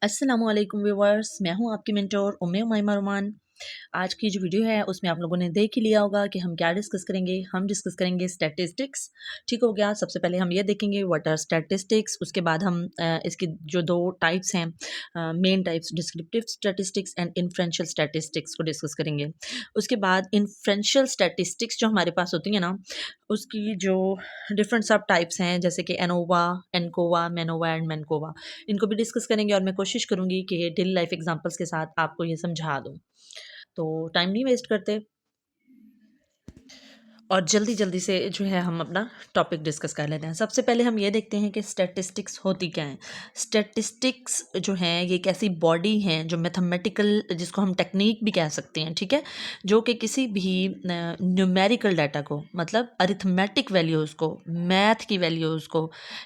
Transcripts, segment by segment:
अस्सलामुअलैकुम व्यूवर्स, मैं हूं आपकी मेंटोर उम्मे उमैमा रुमान। आज की जो वीडियो है उसमें आप लोगों ने देख ही लिया होगा कि हम क्या डिस्कस करेंगे। हम डिस्कस करेंगे स्टैटिस्टिक्स। ठीक हो गया। सबसे पहले हम ये देखेंगे व्हाट आर स्टैटिस्टिक्स। उसके बाद हम इसकी जो दो टाइप्स हैं, main types, descriptive statistics and inferential statistics को डिस्कस करेंगे। उसके बाद इन्फ्रेंशियल स्टैटिस्टिक्स जो हमारे पास होती है ना, उसकी जो डिफरेंट सब टाइप्स हैं जैसे कि एनोवा, एनकोवा, मेनोवा एंड मैनकोवा, इनको भी डिस्कस करेंगे और मैं कोशिश करूँगी कि डेली लाइफ एग्जांपल्स के साथ आपको ये समझा दूँ। तो टाइम नहीं वेस्ट करते और जल्दी जल्दी से जो है हम अपना टॉपिक डिस्कस कर लेते हैं। सबसे पहले हम ये देखते हैं कि स्टैटिस्टिक्स होती क्या है। स्टैटिस्टिक्स जो है ये एक ऐसी बॉडी है जो मैथमेटिकल, जिसको हम टेक्निक भी कह सकते हैं, ठीक है, जो कि किसी भी न्यूमेरिकल डाटा को, मतलब अरिथमेटिक वैल्यूज़ को, मैथ की वैल्यूज़ को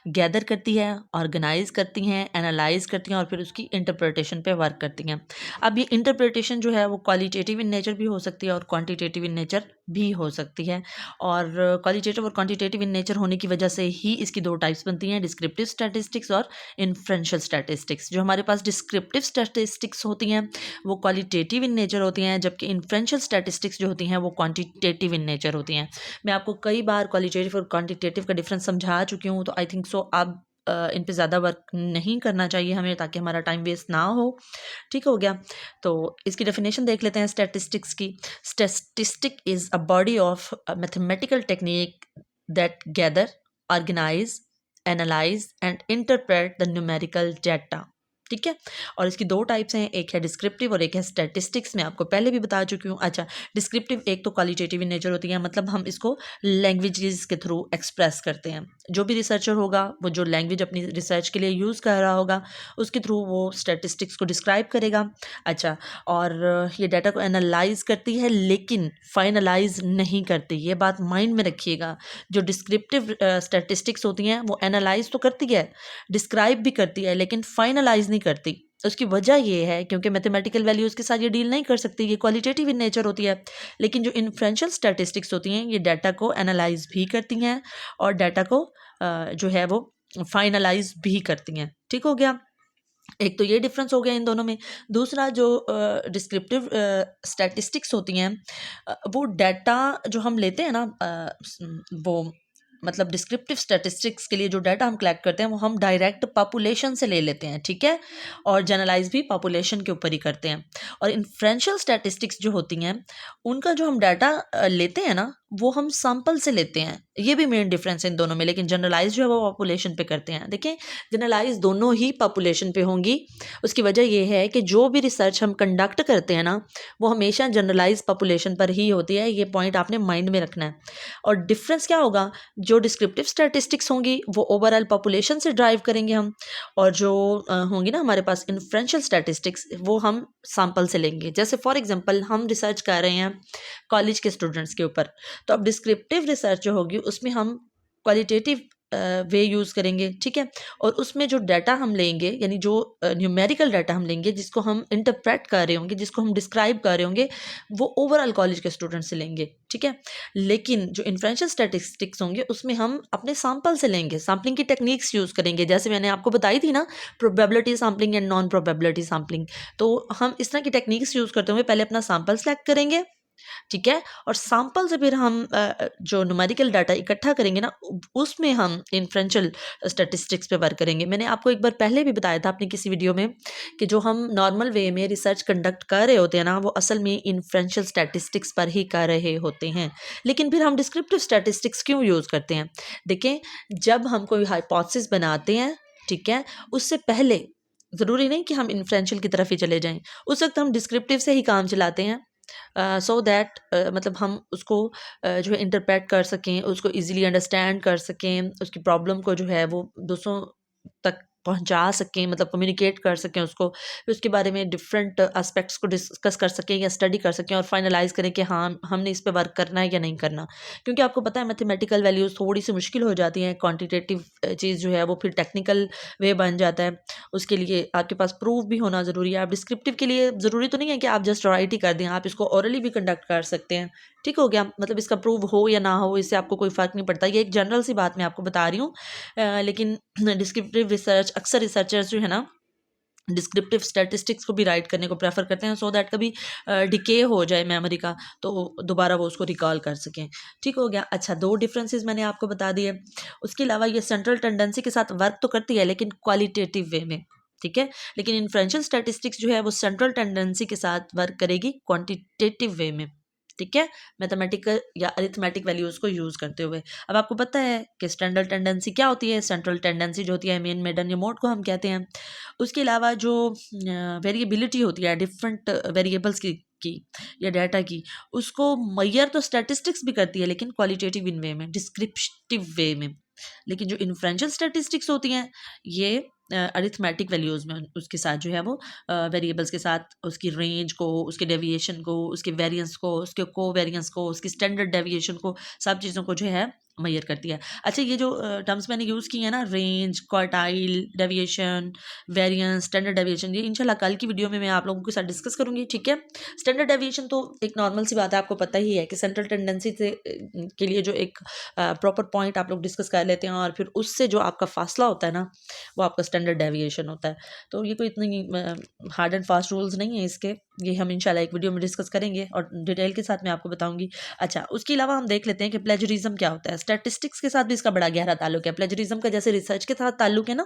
गैदर करती है, ऑर्गेनाइज करती हैं, एनालाइज करती हैं और फिर उसकी इंटरप्रिटेशन पे वर्क करती हैं। अब ये इंटरप्रिटेशन जो है वो क्वालिटेटिव इन नेचर भी हो सकती है और क्वांटिटेटिव इन नेचर भी हो सकती है। और क्वालिटेटिव और क्वांटिटेटिव इन नेचर होने की वजह से ही इसकी दो टाइप्स बनती हैं, डिस्क्रिप्टिव स्टैटिस्टिक्स और इन्फ्रेंशियल स्टैटिस्टिक्स। जो हमारे पास डिस्क्रिप्टिव स्टैटिस्टिक्स होती हैं वो क्वालिटेटिव इन नेचर होती हैं, जबकि इन्फ्रेंशियल स्टैटिस्टिक्स जो होती हैं वो क्वांटिटेटिव इन नेचर होती हैं। मैं आपको कई बार क्वालिटेटिव और क्वांटिटेटिव का डिफरेंस समझा चुकी हूँ, तो आई थिंक सो अब इन पे ज़्यादा वर्क नहीं करना चाहिए हमें, ताकि हमारा टाइम वेस्ट ना हो। ठीक हो गया। तो इसकी डेफिनेशन देख लेते हैं स्टैटिस्टिक्स की। Statistic is a body of mathematical technique that gather, organise, analyse and interpret the numerical data. ठीक है। और इसकी दो टाइप्स हैं, एक है डिस्क्रिप्टिव और एक है स्टैटिस्टिक्स। मैं आपको पहले भी बता चुकी हूँ। अच्छा, डिस्क्रिप्टिव एक तो क्वालिटेटिव इन नेचर होती है, मतलब हम इसको लैंग्वेजेस के थ्रू एक्सप्रेस करते हैं। जो भी रिसर्चर होगा वो जो लैंग्वेज अपनी रिसर्च के लिए यूज़ कर रहा होगा उसके थ्रू वो स्टैटिस्टिक्स को डिस्क्राइब करेगा। अच्छा, और ये डाटा को एनालाइज करती है लेकिन फाइनलाइज नहीं करती, ये बात माइंड में रखिएगा। जो डिस्क्रिप्टिव स्टैटिस्टिक्स होती हैं वो एनालाइज तो करती है, डिस्क्राइब भी करती है, लेकिन फाइनलाइज नहीं करती। उसकी वजह ये है क्योंकि मैथमेटिकल वैल्यूज़ के साथ ये डील नहीं कर सकती, ये क्वालिटेटिव इन नेचर होती है। लेकिन जो इन्फ्रेंशियल स्टैटिस्टिक्स होती हैं ये डाटा को एनालाइज भी करती हैं और डाटा को जो है वो फाइनलाइज भी करती हैं। ठीक हो गया। एक तो ये डिफरेंस हो गया इन दोनों में। दूसरा, जो डिस्क्रिप्टिव स्टैटिस्टिक्स होती हैं, वो डाटा जो हम लेते हैं ना, वो मतलब डिस्क्रिप्टिव स्टैटिस्टिक्स के लिए जो डाटा हम कलेक्ट करते हैं वो हम डायरेक्ट पॉपुलेशन से ले लेते हैं, ठीक है, और जनरलाइज भी पॉपुलेशन के ऊपर ही करते हैं। और इन्फ्रेंशियल स्टैटिस्टिक्स जो होती हैं उनका जो हम डाटा लेते हैं ना वो हम सैंपल से लेते हैं। ये भी मेन डिफरेंस है इन दोनों में। लेकिन जनरलाइज जो है वो पॉपुलेशन पे करते हैं। देखिए, जनरलाइज दोनों ही पॉपुलेशन पे होंगी। उसकी वजह ये है कि जो भी रिसर्च हम कंडक्ट करते हैं ना वो हमेशा जनरलाइज पॉपुलेशन पर ही होती है। ये पॉइंट आपने माइंड में रखना है। और डिफरेंस क्या होगा, जो डिस्क्रिप्टिव स्टैटिस्टिक्स होंगी वो ओवरऑल पॉपुलेशन से ड्राइव करेंगे हम, और जो होंगी ना हमारे पास इन्फ्रेंशियल स्टैटिस्टिक्स वो हम सैंपल से लेंगे। जैसे फॉर एग्जांपल हम रिसर्च कर रहे हैं कॉलेज के स्टूडेंट्स के ऊपर, तो अब डिस्क्रिप्टिव रिसर्च जो होगी उसमें हम क्वालिटेटिव वे यूज़ करेंगे, ठीक है। और उसमें जो डाटा हम लेंगे, यानी जो न्यूमेरिकल डाटा हम लेंगे जिसको हम इंटरप्रेट कर रहे होंगे, जिसको हम डिस्क्राइब कर रहे होंगे, वो ओवरऑल कॉलेज के स्टूडेंट से लेंगे, ठीक है। लेकिन जो इन्फ्रेंशियल स्टैटिस्टिक्स होंगे उसमें हम अपने सैंपल से लेंगे, सैम्पलिंग की टेक्निक्स यूज़ करेंगे। जैसे मैंने आपको बताई थी ना, probability sampling and non probability sampling. तो हम इस तरह की टेक्निक्स यूज़ करते हुए पहले अपना सैंपल सेलेक्ट करेंगे, ठीक है, और सैंपल से फिर हम जो न्यूमेरिकल डाटा इकट्ठा करेंगे ना उसमें हम इन्फ्रेंशियल स्टैटिस्टिक्स पे वर्क करेंगे। मैंने आपको एक बार पहले भी बताया था अपनी किसी वीडियो में कि जो हम नॉर्मल वे में रिसर्च कंडक्ट कर रहे होते हैं ना वो असल में इन्फ्रेंशियल स्टैटिस्टिक्स पर ही कर रहे होते हैं। लेकिन फिर हम डिस्क्रिप्टिव स्टैटिस्टिक्स क्यों यूज़ करते हैं? देखें, जब हम कोई हाइपोथेसिस बनाते हैं, ठीक है, उससे पहले ज़रूरी नहीं कि हम इन्फ्रेंशियल की तरफ ही चले जाएं। उस वक्त हम डिस्क्रिप्टिव से ही काम चलाते हैं, सो दैट मतलब हम उसको जो है इंटरप्रेट कर सकें, उसको इजीली अंडरस्टैंड कर सकें, उसकी प्रॉब्लम को जो है वो दूसरों तक पहुंचा सकें, मतलब कम्युनिकेट कर सकें उसको, फिर उसके बारे में डिफरेंट एस्पेक्ट्स को डिस्कस कर सकें या स्टडी कर सकें और फाइनलाइज करें कि हाँ हमने इस पे वर्क करना है या नहीं करना। क्योंकि आपको पता है मैथमेटिकल वैल्यूज़ थोड़ी सी मुश्किल हो जाती हैं, क्वान्टिटेटिव चीज़ जो है वो फिर टेक्निकल वे बन जाता है। उसके लिए आपके पास प्रूफ भी होना ज़रूरी है। आप डिस्क्रिप्टिव के लिए ज़रूरी तो नहीं है कि आप जस्ट राइट ही कर दें, आप इसको ओरली भी कंडक्ट कर सकते हैं। ठीक हो गया, मतलब इसका प्रूफ हो या ना हो इससे आपको कोई फ़र्क नहीं पड़ता। ये एक जनरल सी बात मैं आपको बता रही हूँ। लेकिन डिस्क्रिप्टिव रिसर्च, अक्सर रिसर्चर्स जो है ना डिस्क्रिप्टिव स्टैटिस्टिक्स को भी राइट करने को प्रेफर करते हैं, सो दैट कभी डिके हो जाए मेमोरी का तो दोबारा वो उसको रिकॉल कर सकें। ठीक हो गया। अच्छा, दो डिफरेंसेस मैंने आपको बता दिए। उसके अलावा ये सेंट्रल टेंडेंसी के साथ वर्क तो करती है लेकिन क्वालिटेटिव वे में, ठीक है। लेकिन इन्फ्रेंशियल स्टैटिस्टिक्स जो है वो सेंट्रल टेंडेंसी के साथ वर्क करेगी क्वांटिटेटिव वे में, ठीक है, मैथमेटिकल या अरिथमेटिक वैल्यूज़ को यूज़ करते हुए। अब आपको पता है कि स्टैंडर्ड टेंडेंसी क्या होती है। सेंट्रल टेंडेंसी जो होती है मेन, मेडन या मोड को हम कहते हैं। उसके अलावा जो वेरिएबिलिटी होती है डिफरेंट वेरिएबल्स की या डाटा की, उसको मैयर तो स्टैटिस्टिक्स भी करती है लेकिन क्वालिटेटिव इन वे में, डिस्क्रिप्टिव वे में। लेकिन जो इन्फ्रेंशियल स्टैटिस्टिक्स होती हैं ये अरिथमेटिक वैल्यूज़ में उसके साथ जो है वो वेरिएबल्स के साथ उसकी रेंज को, उसके डेविएशन को, उसके वेरिएंस को, उसके को वेरिएंस को, उसकी स्टैंडर्ड डेविएशन को, सब चीज़ों को जो है मैयर करती है। अच्छा, ये जो टर्म्स मैंने यूज़ किए हैं ना, range, quartile, deviation, variance, standard deviation, ये इंशाल्लाह कल की वीडियो में मैं आप लोगों के साथ डिस्कस करूँगी, ठीक है। स्टैंडर्ड डेविएशन तो एक नॉर्मल सी बात है, आपको पता ही है कि सेंट्रल टेंडेंसी से के लिए जो एक प्रॉपर पॉइंट आप लोग डिस्कस कर लेते हैं और फिर उससे जो आपका फासला होता है ना, वो आपका स्टैंडर्ड डेविएशन होता है। तो ये कोई इतनी हार्ड एंड फास्ट रूल्स नहीं है इसके, ये हम इंशाल्लाह एक वीडियो में डिस्कस करेंगे और डिटेल के साथ मैं आपको बताऊंगी। अच्छा, उसके अलावा हम देख लेते हैं कि प्लेजरिज्म क्या होता है। स्टैटिस्टिक्स के साथ भी इसका बड़ा गहरा ताल्लुक है। प्लेजरिज्म का जैसे रिसर्च के साथ ताल्लुक है ना,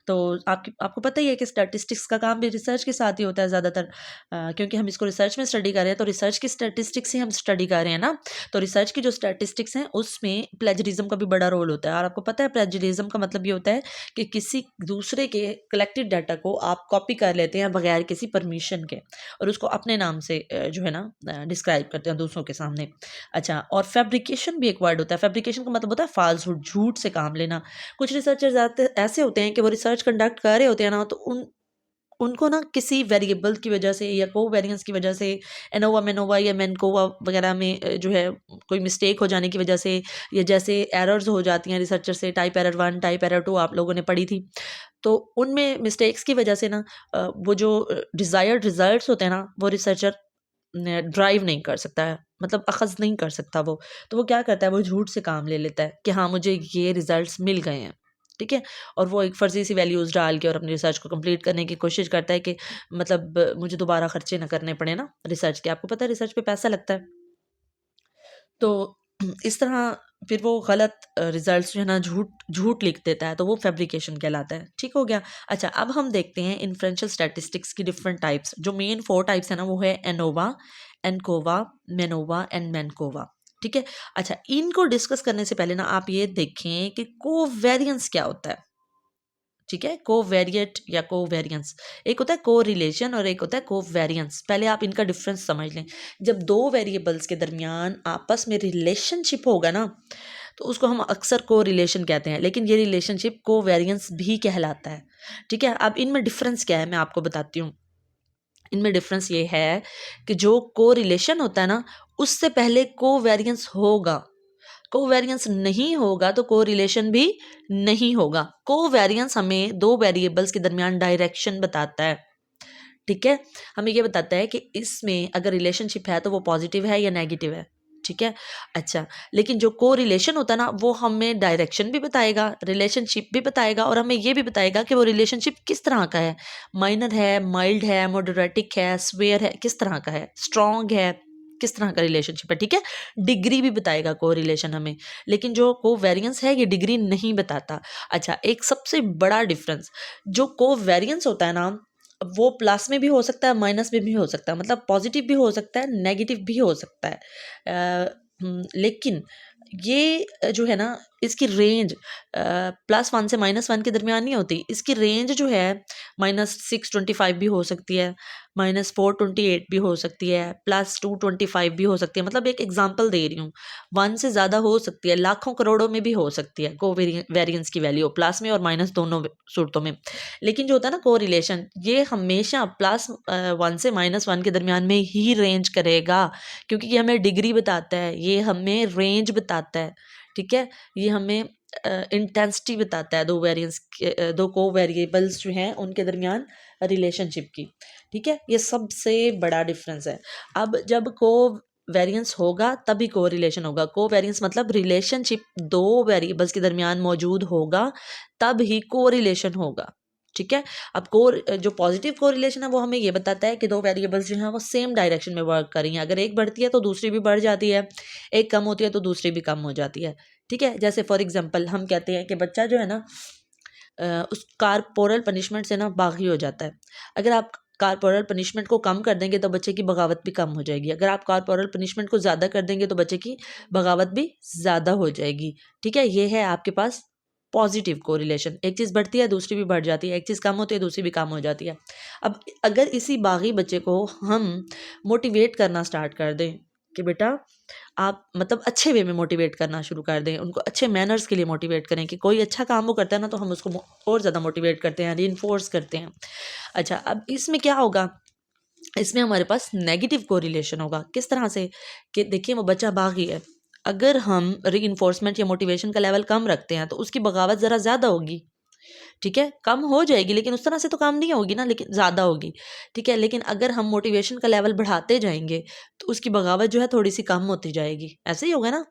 तो आपको पता ही है कि स्टैटिस्टिक्स का काम भी रिसर्च के साथ ही होता है ज़्यादातर, क्योंकि हम इसको रिसर्च में स्टडी कर रहे हैं, तो रिसर्च की स्टैटिस्टिक्स ही हम स्टडी कर रहे हैं ना। तो रिसर्च की जो स्टैटिस्टिक्स हैं उसमें प्लेजरिज्म का भी बड़ा रोल होता है। और आपको पता है प्लेजरिज्म का मतलब ये होता है कि किसी दूसरे के कलेक्टेड डाटा को आप कॉपी कर लेते हैं बगैर किसी परमिशन के और उसको अपने नाम से जो है ना डिस्क्राइब करते हैं दूसरों के सामने। अच्छा, और फैब्रिकेशन भी एक वर्ड होता है। फैब्रिकेशन का मतलब होता है फाल्सहुड, झूठ से काम लेना। कुछ रिसर्चर्स ऐसे होते हैं कि वो रिसर्च कंडक्ट कर रहे होते हैं ना, तो उनको ना किसी वेरिएबल की वजह से या कोवेरिएंस की वजह से, एनोवा मेनोवा या मेनकोवा वगैरह में जो है कोई मिस्टेक हो जाने की वजह से, या जैसे एरर्स हो जाती हैं रिसर्चर से, टाइप एरर 1, टाइप एरर 2 आप लोगों ने पढ़ी थी, तो उनमें मिस्टेक्स की वजह से ना वो जो डिज़ायर्ड रिजल्ट्स होते हैं ना, वो रिसर्चर ड्राइव नहीं कर सकता है, मतलब अखज़ नहीं कर सकता वो। तो वो क्या करता है, वो झूठ से काम ले लेता है कि हाँ मुझे ये रिजल्ट्स मिल गए हैं, ठीक है। और वो एक फ़र्ज़ी सी वैल्यूज़ डाल के और अपनी रिसर्च को कंप्लीट करने की कोशिश करता है कि मतलब मुझे दोबारा खर्चे ना करने पड़े ना रिसर्च के। आपको पता है रिसर्च पे पैसा लगता है। तो इस तरह फिर वो गलत रिजल्ट्स जो है ना झूठ झूठ लिख देता है, तो वो फैब्रिकेशन कहलाता है। ठीक हो गया। अच्छा, अब हम देखते हैं इन्फ्रेंशियल स्टैटिस्टिक्स की डिफरेंट टाइप्स। जो मेन 4 टाइप्स है ना, वो है एनोवा, एनकोवा, मेनोवा एंड मैनकोवा। ठीक है। अच्छा, इनको डिस्कस करने से पहले ना आप ये देखें कि कोवेरिएंस क्या होता है। ठीक है, कोवेरिएट या कोवेरिएंस, एक होता है कोरिलेशन और एक होता है कोवेरिएंस। पहले आप इनका डिफरेंस समझ लें। जब दो वेरिएबल्स के दरमियान आपस में रिलेशनशिप होगा ना, तो उसको हम अक्सर कोरिलेशन कहते हैं, लेकिन ये रिलेशनशिप कोवेरिएंस भी कहलाता है। ठीक है। अब इनमें डिफरेंस क्या है मैं आपको बताती हूँ। इनमें डिफरेंस ये है कि जो कोरिलेशन होता है ना, उससे पहले कोवेरिएंस होगा। कोवेरिएंस नहीं होगा तो कोरिलेशन भी नहीं होगा। कोवेरिएंस हमें दो वेरिएबल्स के दरमियान डायरेक्शन बताता है। ठीक है, हमें ये बताता है कि इसमें अगर रिलेशनशिप है तो वो पॉजिटिव है या नेगेटिव है। ठीक है। अच्छा, लेकिन जो कोरिलेशन होता है ना, वो हमें डायरेक्शन भी बताएगा, रिलेशनशिप भी बताएगा और हमें ये भी बताएगा कि वो रिलेशनशिप किस तरह का है। माइनर है, माइल्ड है, मॉडरेटिक है, स्वेयर है, किस तरह का है, स्ट्रॉन्ग है, किस तरह का रिलेशनशिप है। ठीक है। डिग्री भी बताएगा कोरिलेशन हमें, लेकिन जो कोवेरिएंस है ये डिग्री नहीं बताता। अच्छा, एक सबसे बड़ा डिफरेंस, जो कोवेरिएंस होता है ना, वो प्लस में भी हो सकता है, माइनस में भी हो सकता है, मतलब पॉजिटिव भी हो सकता है, नेगेटिव भी हो सकता है। लेकिन ये जो है ना, इसकी रेंज +1 से -1 के दरमियान नहीं होती। इसकी रेंज जो है -625 भी हो सकती है, -428 भी हो सकती है, +225 भी हो सकती है। मतलब एक एग्जांपल दे रही हूँ, 1 से ज़्यादा हो सकती है, लाखों करोड़ों में भी हो सकती है कोवेरिएंस की वैल्यू, प्लस में और माइनस दोनों सूरतों में। लेकिन जो होता है ना कोरिलेशन, ये हमेशा +1 से -1 के दरमियान में ही रेंज करेगा, क्योंकि ये हमें डिग्री बताता है, ये हमें रेंज बताता है। ठीक है। ये हमें इंटेंसिटी बताता है, दो को वेरिएबल्स जो हैं उनके दरमियान रिलेशनशिप की। ठीक है, ये सबसे बड़ा डिफरेंस है। अब जब को वेरिएंस होगा तभी को रिलेशन होगा। को वेरिएंस मतलब रिलेशनशिप दो वेरिएबल्स के दरमियान मौजूद होगा, तब ही को रिलेशन होगा। ठीक है। अब जो पॉजिटिव कोरिलेशन है वो हमें ये बताता है कि दो वेरिएबल्स जो हैं वो सेम डायरेक्शन में वर्क कर रही हैं। अगर एक बढ़ती है तो दूसरी भी बढ़ जाती है, एक कम होती है तो दूसरी भी कम हो जाती है। ठीक है, जैसे फॉर एग्जांपल हम कहते हैं कि बच्चा जो है ना उस कारपोरल पनिशमेंट से ना बागी हो जाता है। अगर आप कारपोरल पनिशमेंट को कम कर देंगे तो बच्चे की बगावत भी कम हो जाएगी। अगर आप कारपोरल पनिशमेंट को ज़्यादा कर देंगे तो बच्चे की बगावत भी ज़्यादा हो जाएगी। ठीक है, ये है आपके पास पॉजिटिव कोरिलेशन। एक चीज़ बढ़ती है दूसरी भी बढ़ जाती है, एक चीज़ कम होती है दूसरी भी कम हो जाती है। अब अगर इसी बागी बच्चे को हम मोटिवेट करना स्टार्ट कर दें कि बेटा आप मतलब अच्छे वे में मोटिवेट करना शुरू कर दें, उनको अच्छे मैनर्स के लिए मोटिवेट करें कि कोई अच्छा काम वो करता है ना तो हम उसको और ज़्यादा मोटिवेट करते हैं, रीइंफोर्स करते हैं। अच्छा, अब इसमें क्या होगा, इसमें हमारे पास नेगेटिव कोरिलेशन होगा। किस तरह से कि देखिए वो बच्चा बागी है, अगर हम रीइंफोर्समेंट या मोटिवेशन का लेवल कम रखते हैं तो उसकी बगावत ज़रा ज़्यादा होगी। ठीक है, कम हो जाएगी लेकिन उस तरह से तो काम नहीं होगी ना, लेकिन ज़्यादा होगी। ठीक है, लेकिन अगर हम मोटिवेशन का लेवल बढ़ाते जाएंगे तो उसकी बगावत जो है थोड़ी सी कम होती जाएगी। ऐसे ही होगा ना,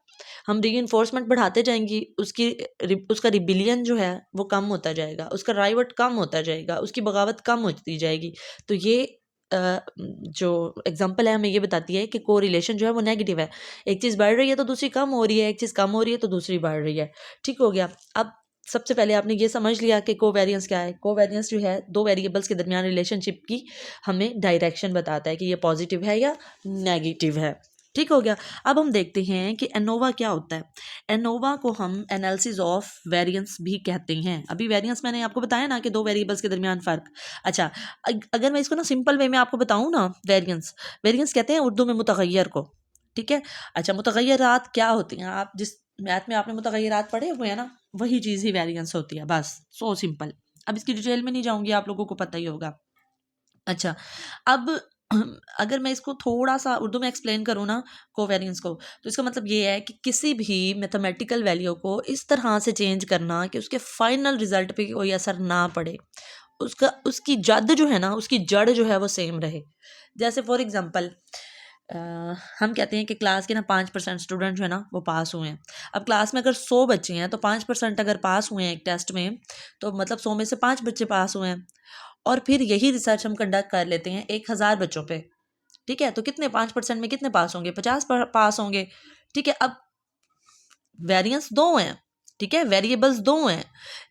हम रीइंफोर्समेंट बढ़ाते जाएंगी, उसका रिबिलियन जो है वो कम होता जाएगा, उसका राइवट कम होता जाएगा, उसकी बगावत कम होती जाएगी। तो ये जो एग्जांपल है हमें ये बताती है कि कोरिलेशन जो है वो नेगेटिव है। एक चीज़ बढ़ रही है तो दूसरी कम हो रही है, एक चीज़ कम हो रही है तो दूसरी बढ़ रही है। ठीक हो गया। अब सबसे पहले आपने ये समझ लिया कि कोवेरियंस क्या है। कोवेरियंस जो है दो वेरिएबल्स के दरमियान रिलेशनशिप की हमें डायरेक्शन बताता है कि ये पॉजिटिव है या नेगेटिव है। ठीक हो गया। अब हम देखते हैं कि एनोवा क्या होता है। एनोवा को हम एनालिसिस ऑफ वेरिएंस भी कहते हैं। अभी वेरिएंस मैंने आपको बताया ना कि दो वेरिएबल्स के दरमियान फ़र्क। अच्छा, अगर मैं इसको ना सिंपल वे में आपको बताऊँ ना, वेरिएंस वेरिएंस कहते हैं उर्दू में मुतगय्यर को। ठीक है। अच्छा, मुतगय्यरात क्या होती हैं, आप जिस मैथ में आपने मुतगय्यरात पढ़े हुए हैं ना, वही चीज़ ही वेरिएंस होती है, बस सो सिंपल। अब इसकी डिटेल में नहीं जाऊंगी, आप लोगों को पता ही होगा। अच्छा, अब अगर मैं इसको थोड़ा सा उर्दू में एक्सप्लेन करूँ ना कोवेरियंस को, तो इसका मतलब ये है कि किसी भी मैथमेटिकल वैल्यू को इस तरह से चेंज करना कि उसके फाइनल रिजल्ट पे कोई असर ना पड़े, उसकी जद जो है ना, उसकी जड़ जो है वो सेम रहे। जैसे फॉर एग्जांपल हम कहते हैं कि क्लास के ना 5% स्टूडेंट जो है ना वो पास हुए हैं। अब क्लास में अगर 100 बच्चे हैं तो 5% अगर पास हुए हैं एक टेस्ट में, तो मतलब 100 में से 5 बच्चे पास हुए हैं। और फिर यही रिसर्च हम कंडक्ट कर लेते हैं 1000 बच्चों पे। ठीक है, तो कितने 5% में कितने पास होंगे, 50 पास होंगे। ठीक है, अब वेरिएंस दो हैं। ठीक है, वेरिएबल्स दो हैं,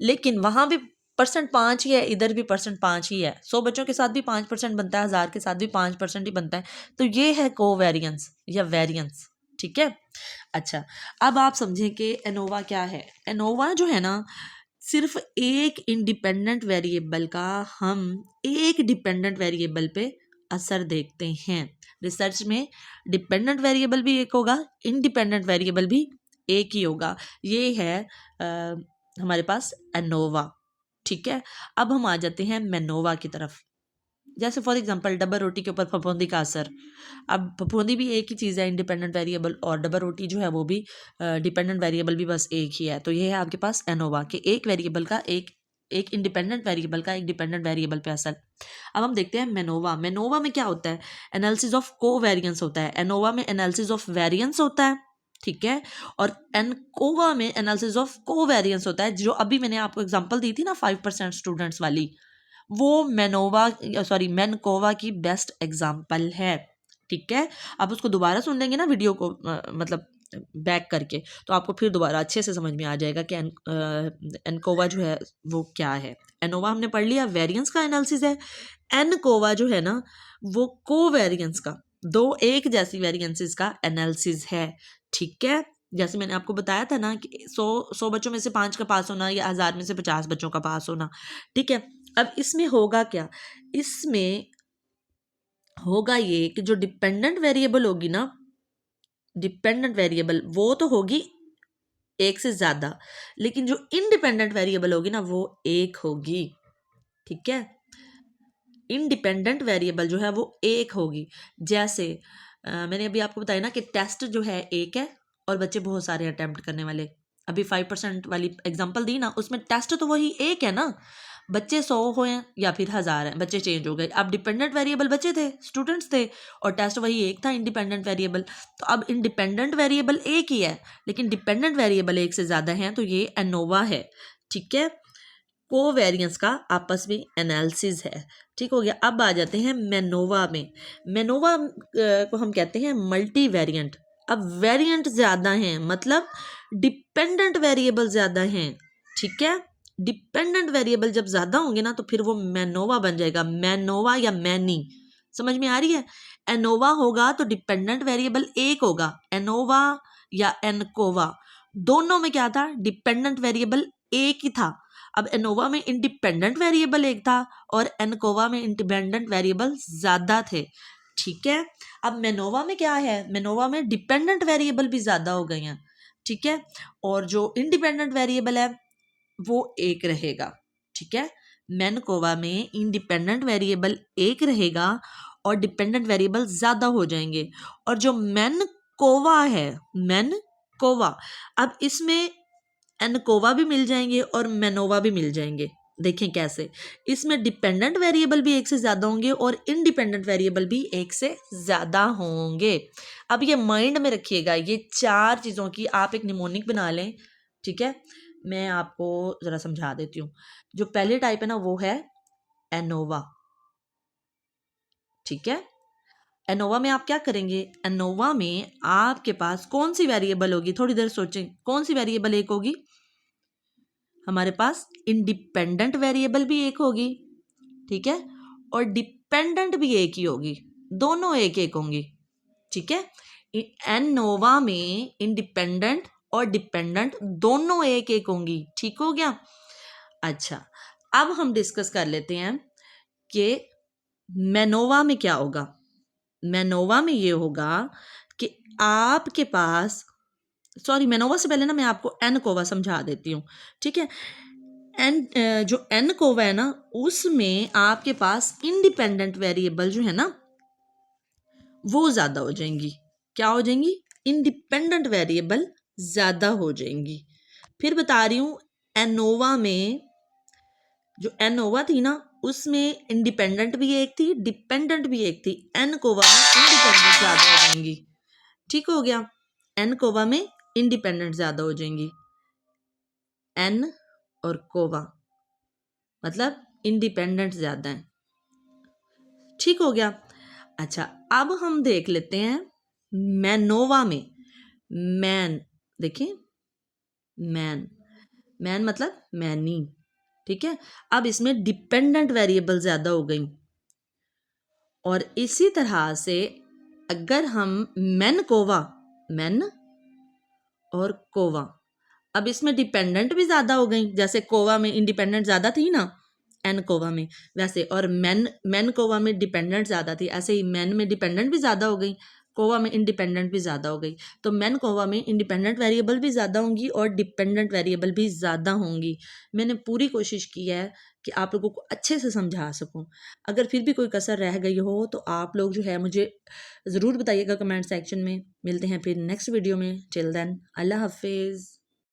लेकिन वहाँ भी परसेंट 5 ही है, इधर भी परसेंट 5 ही है। 100 बच्चों के साथ भी 5% बनता है, 1000 के साथ भी 5% ही बनता है। तो ये है कोवेरियंस या वेरिएंस। ठीक है। अच्छा, अब आप समझें कि एनोवा क्या है। एनोवा जो है ना, सिर्फ एक इंडिपेंडेंट वेरिएबल का हम एक डिपेंडेंट वेरिएबल पे असर देखते हैं। रिसर्च में डिपेंडेंट वेरिएबल भी एक होगा, इंडिपेंडेंट वेरिएबल भी एक ही होगा। ये है हमारे पास एनोवा। ठीक है, अब हम आ जाते हैं मेनोवा की तरफ। जैसे फॉर एग्जांपल डबल रोटी के ऊपर फफूंदी का असर। अब फफूंदी भी एक ही चीज़ है, इंडिपेंडेंट वेरिएबल, और डबल रोटी जो है वो भी डिपेंडेंट वेरिएबल भी बस एक ही है। तो ये है आपके पास एनोवा कि एक वेरिएबल का एक इंडिपेंडेंट वेरिएबल का एक डिपेंडेंट वेरिएबल पे असर। अब हम देखते हैं मेनोवा। मेनोवा में क्या होता है, एनालिसिस ऑफ कोवेरियंस होता है। एनोवा में एनालिसिस ऑफ वेरिएंस होता है। ठीक है, और एनकोवा में एनालिसिस ऑफ कोवेरियंस होता है। जो अभी मैंने आपको एग्जांपल दी थी ना 5% स्टूडेंट्स वाली, वो मेनकोवा की बेस्ट एग्जाम्पल है। ठीक है, आप उसको दोबारा सुन लेंगे ना वीडियो को, मतलब बैक करके, तो आपको फिर दोबारा अच्छे से समझ में आ जाएगा कि एनकोवा जो है वो क्या है। एनोवा हमने पढ़ लिया, वेरिएंस का एनालिसिस है। एनकोवा जो है ना वो कोवेरियंस का, दो एक जैसी वेरिएंसेस का एनालिसिस है। ठीक है, जैसे मैंने आपको बताया था ना कि 100 बच्चों में से 5 का पास होना या 1000 में से 50 बच्चों का पास होना। ठीक है, अब इसमें होगा क्या, इसमें होगा ये कि जो डिपेंडेंट वेरिएबल होगी ना, डिपेंडेंट वेरिएबल वो तो होगी एक से ज़्यादा, लेकिन जो इंडिपेंडेंट वेरिएबल होगी ना वो एक होगी। ठीक है, इंडिपेंडेंट वेरिएबल जो है वो एक होगी। जैसे मैंने अभी आपको बताया ना कि टेस्ट जो है एक है और बच्चे बहुत सारे अटेम्प्ट करने वाले। अभी 5% वाली एग्जांपल दी ना, उसमें टेस्ट तो वही एक है ना, बच्चे 100 हुए हैं या फिर 1000 हैं, बच्चे चेंज हो गए। अब डिपेंडेंट वेरिएबल बच्चे थे, स्टूडेंट्स थे, और टेस्ट वही एक था इंडिपेंडेंट वेरिएबल। तो अब इंडिपेंडेंट वेरिएबल एक ही है लेकिन डिपेंडेंट वेरिएबल एक से ज़्यादा हैं, तो ये एनोवा है। ठीक है, कोवेरिएंस का आपस में एनालिसिस है। ठीक हो गया। अब आ जाते हैं मैनोवा में। मैनोवा को हम कहते हैं मल्टी वेरिएंट। अब वेरिएंट ज़्यादा हैं, मतलब डिपेंडेंट वेरिएबल ज़्यादा हैं। ठीक है, डिपेंडेंट वेरिएबल जब ज़्यादा होंगे ना तो फिर वो मैनोवा बन जाएगा। मैनोवा या मैनी, समझ में आ रही है। एनोवा होगा तो डिपेंडेंट वेरिएबल एक होगा, एनोवा या एनकोवा, दोनों में क्या था, डिपेंडेंट वेरिएबल एक ही था। अब एनोवा में इंडिपेंडेंट वेरिएबल एक था और एनकोवा में इंडिपेंडेंट वेरिएबल ज़्यादा थे। ठीक है, अब मैनोवा में क्या है, मैनोवा में डिपेंडेंट वेरिएबल भी ज़्यादा हो गए हैं। ठीक है, और जो इंडिपेंडेंट वेरिएबल है वो एक रहेगा। ठीक है, मैनकोवा में इंडिपेंडेंट वेरिएबल एक रहेगा और डिपेंडेंट वेरिएबल ज़्यादा हो जाएंगे। और जो मैनकोवा है, मैनकोवा, अब इसमें एनकोवा भी मिल जाएंगे और मैनोवा भी मिल जाएंगे। देखें कैसे, इसमें डिपेंडेंट वेरिएबल भी एक से ज़्यादा होंगे और इंडिपेंडेंट वेरिएबल भी एक से ज़्यादा होंगे। अब ये माइंड में रखिएगा, ये चार चीज़ों की आप एक निमोनिक बना लें। ठीक है, मैं आपको ज़रा समझा देती हूँ। जो पहली टाइप है ना वो है एनोवा। ठीक है, एनोवा में आप क्या करेंगे, एनोवा में आपके पास कौन सी वेरिएबल होगी, थोड़ी देर सोचें, कौन सी वेरिएबल एक होगी, हमारे पास इंडिपेंडेंट वेरिएबल भी एक होगी। ठीक है, और डिपेंडेंट भी एक ही होगी, दोनों एक एक होंगी। ठीक है, एनोवा में इंडिपेंडेंट और डिपेंडेंट दोनों एक एक होंगी। ठीक हो गया। अच्छा, अब हम डिस्कस कर लेते हैं कि मैनोवा में क्या होगा। मैनोवा में ये होगा कि आपके पास, सॉरी, मैनोवा से पहले ना मैं आपको एनकोवा समझा देती हूँ। ठीक है, जो एनकोवा है ना उसमें आपके पास इंडिपेंडेंट वेरिएबल जो है ना वो ज़्यादा हो जाएंगी। क्या हो जाएंगी, इंडिपेंडेंट वेरिएबल ज़्यादा हो जाएंगी। फिर बता रही हूँ, एनोवा में जो एनोवा थी ना उसमें इंडिपेंडेंट भी एक थी, डिपेंडेंट भी एक थी। एनकोवा में इंडिपेंडेंट ज़्यादा हो जाएंगी। ठीक हो गया, एनकोवा में इंडिपेंडेंट ज़्यादा हो जाएंगी। एन और कोवा मतलब इंडिपेंडेंट ज़्यादा है। ठीक हो गया। अच्छा, अब हम देख लेते हैं मैनोवा में। मैन, देखिए, मैन, मैन मतलब मैनी। ठीक है, अब इसमें डिपेंडेंट वेरिएबल ज़्यादा हो गई। और इसी तरह से अगर हम मैनकोवा, मैन और कोवा, अब इसमें डिपेंडेंट भी ज़्यादा हो गई, जैसे कोवा में इंडिपेंडेंट ज़्यादा थी ना एन कोवा में, वैसे, और मैन कोवा में डिपेंडेंट ज़्यादा थी, ऐसे ही मैन में डिपेंडेंट भी ज़्यादा हो गई, कोवा में इंडिपेंडेंट भी ज़्यादा हो गई। तो मैन कोवा में इंडिपेंडेंट वेरिएबल भी ज़्यादा होंगी और डिपेंडेंट वेरिएबल भी ज़्यादा होंगी। मैंने पूरी कोशिश की है कि आप लोगों को अच्छे से समझा सकूं। अगर फिर भी कोई कसर रह गई हो तो आप लोग जो है मुझे ज़रूर बताइएगा कमेंट सेक्शन में। मिलते हैं फिर नेक्स्ट वीडियो में। टिल देन, अल्लाह हाफिज़।